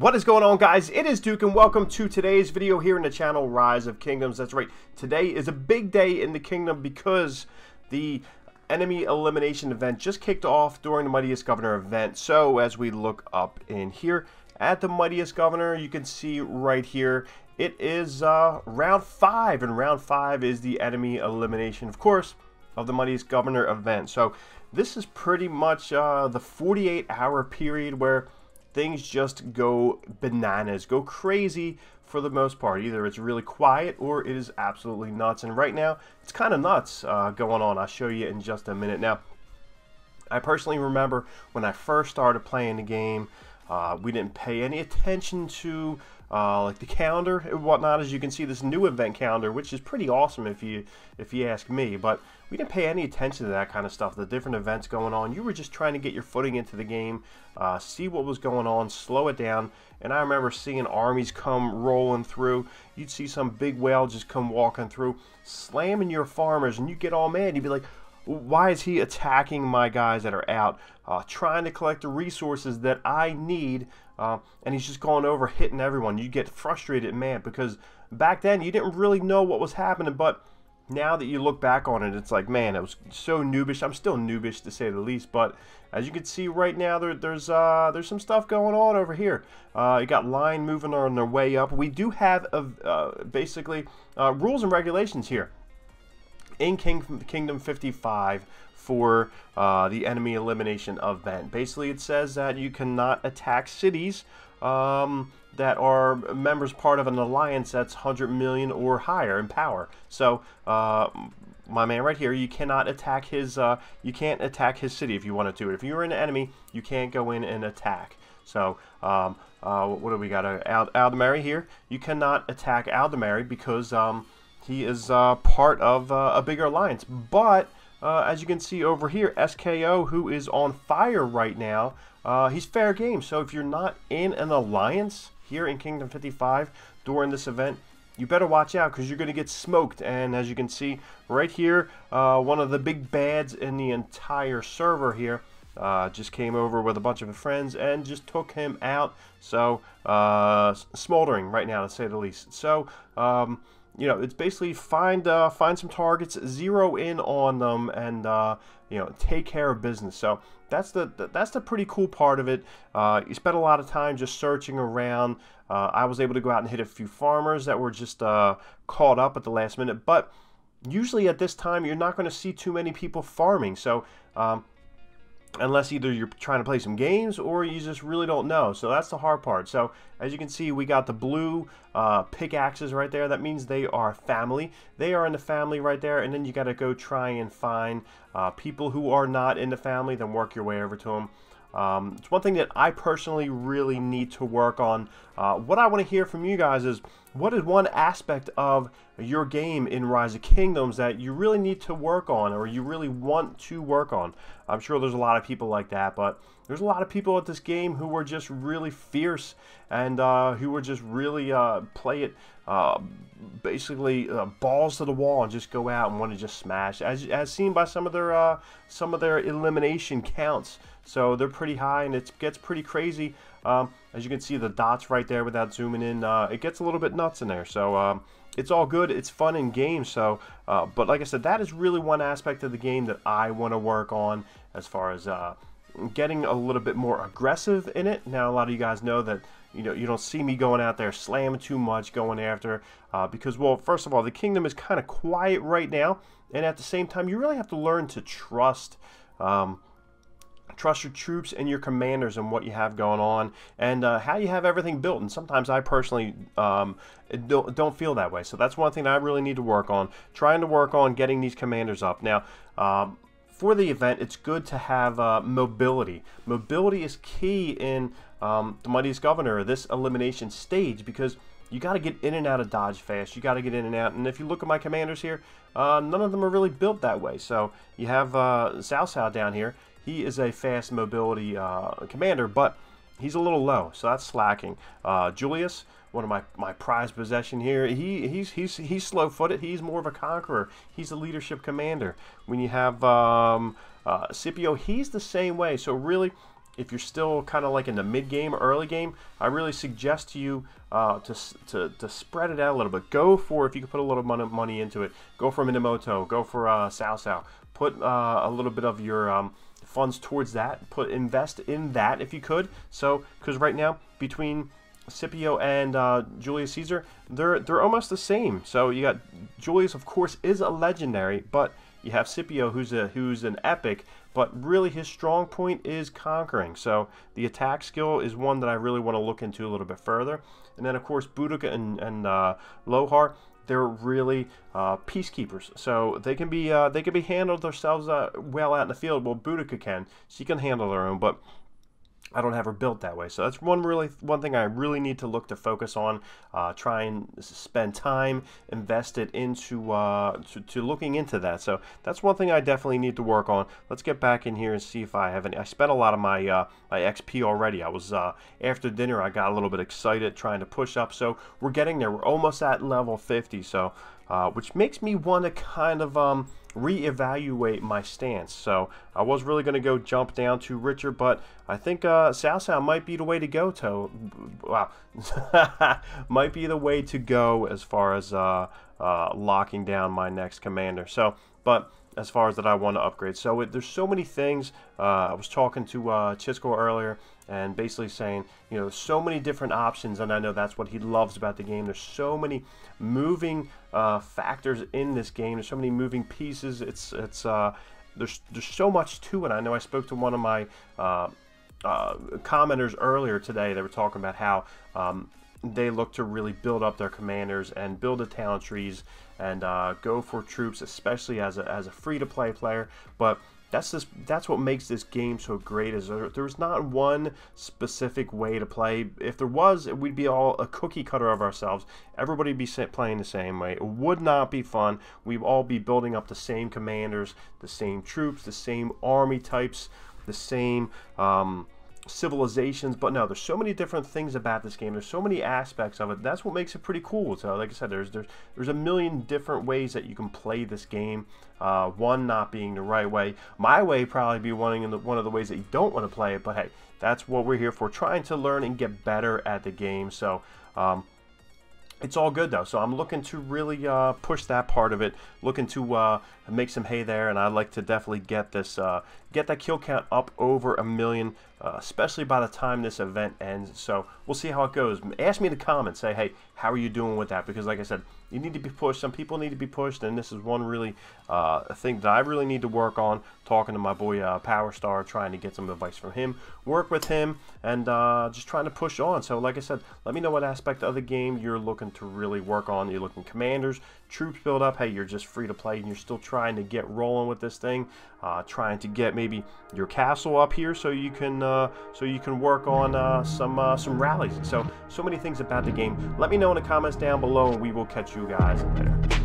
What is going on, guys? It is Duke, and welcome to today's video here in the channel Rise of Kingdoms. That's right, today is a big day in the kingdom because the enemy elimination event just kicked off during the Mightiest Governor event. So as we look up in here at the Mightiest Governor, you can see right here it is round 5, and round 5 is the enemy elimination, of course, of the Mightiest Governor event. So this is pretty much the 48-hour period where things just go bananas, go crazy for the most part. Either it's really quiet or it is absolutely nuts. And right now, it's kind of nuts going on. I'll show you in just a minute. Now, I personally remember when I first started playing the game, we didn't pay any attention to like the calendar and whatnot. As you can see, this new event calendar, which is pretty awesome if you ask me, but we didn't pay any attention to that kind of stuff, the different events going on. You were just trying to get your footing into the game, see what was going on, slow it down. And I remember seeing armies come rolling through. You'd see some big whale just come walking through, slamming your farmers, and you get all mad. You'd be like, why is he attacking my guys that are out, trying to collect the resources that I need, and he's just going over hitting everyone. You get frustrated and mad because back then you didn't really know what was happening, but now that you look back on it, it's like, man, it was so noobish. I'm still noobish to say the least, but as you can see right now, there's some stuff going on over here. You got line moving on their way up. We do have basically rules and regulations here in Kingdom 55 for the enemy elimination event. Basically, it says that you cannot attack cities that are members part of an alliance that's 100 million or higher in power. So, my man right here, you cannot attack his. You can't attack his city if you wanted to. If you're an enemy, you can't go in and attack. So, what do we got? Aldemary here. You cannot attack Aldemary because he is part of a bigger alliance. But as you can see over here, SKO, who is on fire right now, he's fair game. So if you're not in an alliance here in Kingdom 55 during this event, you better watch out because you're going to get smoked. And as you can see right here, one of the big bads in the entire server here just came over with a bunch of friends and just took him out. So smoldering right now, to say the least. So you know, it's basically find some targets, zero in on them, and you know, take care of business. So that's the pretty cool part of it. You spend a lot of time just searching around. I was able to go out and hit a few farmers that were just caught up at the last minute, but usually at this time you're not going to see too many people farming. So unless either you're trying to play some games or you just really don't know. So that's the hard part. So as you can see, we got the blue pickaxes right there. That means they are family. They are in the family right there. And then you got to go try and find people who are not in the family, then work your way over to them. It's one thing that I personally really need to work on. What I want to hear from you guys is, what is one aspect of your game in Rise of Kingdoms that you really need to work on, or you really want to work on? I'm sure there's a lot of people like that, but there's a lot of people at this game who are just really fierce and who are just really play it basically balls to the wall and just go out and want to just smash, as seen by some of their elimination counts. So they're pretty high, and it gets pretty crazy. As you can see, the dots right there without zooming in, it gets a little bit nuts in there. So it's all good. It's fun in games. So, but like I said, that is really one aspect of the game that I want to work on as far as getting a little bit more aggressive in it. Now, a lot of you guys know that, you know, you don't see me going out there slamming too much, going after, because, well, first of all, the kingdom is kind of quiet right now, and at the same time, you really have to learn to trust your troops and your commanders and what you have going on, and how you have everything built. And sometimes I personally don't feel that way. So that's one thing that I really need to work on, trying to work on getting these commanders up. Now, for the event, it's good to have mobility. Mobility is key in the Mightiest Governor, this elimination stage, because you got to get in and out of dodge fast. You got to get in and out. And if you look at my commanders here, none of them are really built that way. So you have Sao down here. He is a fast mobility commander, but he's a little low, so that's slacking. Julius, one of my prized possession here, he's slow-footed. He's more of a conqueror. He's a leadership commander. When you have Scipio, he's the same way. So really, if you're still kind of like in the mid game, early game, I really suggest to you to spread it out a little bit. Go for, if you can put a little money into it, go for Minamoto, go for Sao. Put a little bit of your funds towards that. Invest in that if you could. So, because right now between Scipio and Julius Caesar, they're almost the same. So you got Julius, of course, is a legendary, but you have Scipio, who's an epic, but really his strong point is conquering. So the attack skill is one that I really want to look into a little bit further. And then of course Boudica and Lohar, they're really peacekeepers. So they can be handled themselves well out in the field. Well, Boudica can. She can handle her own, but I don't have her built that way. So that's one thing I really need to look to focus on. Try and spend time, invest it into to looking into that. So that's one thing I definitely need to work on. Let's get back in here and see if I have any. I spent a lot of my my XP already. I was after dinner, I got a little bit excited trying to push up. So we're getting there. We're almost at level 50. So which makes me want to kind of reevaluate my stance. So I was really going to go jump down to richer, but I think Sao might be the way to go. Wow, might be the way to go as far as locking down my next commander. So, but as far as that I want to upgrade. So there's so many things. I was talking to Chisco earlier and basically saying, you know, so many different options, and I know that's what he loves about the game. There's so many moving factors in this game. There's so many moving pieces. There's so much to it. I know I spoke to one of my commenters earlier today. They were talking about how they look to really build up their commanders and build the talent trees and go for troops, especially as a free-to-play player. But that's what makes this game so great. Is there's not one specific way to play. If there was, we'd be all a cookie cutter of ourselves. Everybody would be playing the same way. It would not be fun. We'd all be building up the same commanders, the same troops, the same army types, the same civilizations. But no, there's so many different things about this game. There's so many aspects of it. That's what makes it pretty cool. So like I said, there's a million different ways that you can play this game. One not being the right way. My way probably be one of the ways that you don't want to play it, but hey, that's what we're here for, trying to learn and get better at the game. So it's all good though. So I'm looking to really push that part of it, looking to make some hay there, and I'd like to definitely get this get that kill count up over 1 million, especially by the time this event ends. So we'll see how it goes. Ask me in the comments, say, hey, how are you doing with that? Because like I said, you need to be pushed. Some people need to be pushed, and this is one really thing that I really need to work on. Talking to my boy Power Star, trying to get some advice from him, work with him, and just trying to push on. So like I said, let me know what aspect of the game you're looking to really work on. You're looking commanders, troops build up. Hey, you're just free to play and you're still trying to get rolling with this thing, trying to get maybe your castle up here so you can work on some rallies. So many things about the game. Let me know in the comments down below, and we will catch you guys there.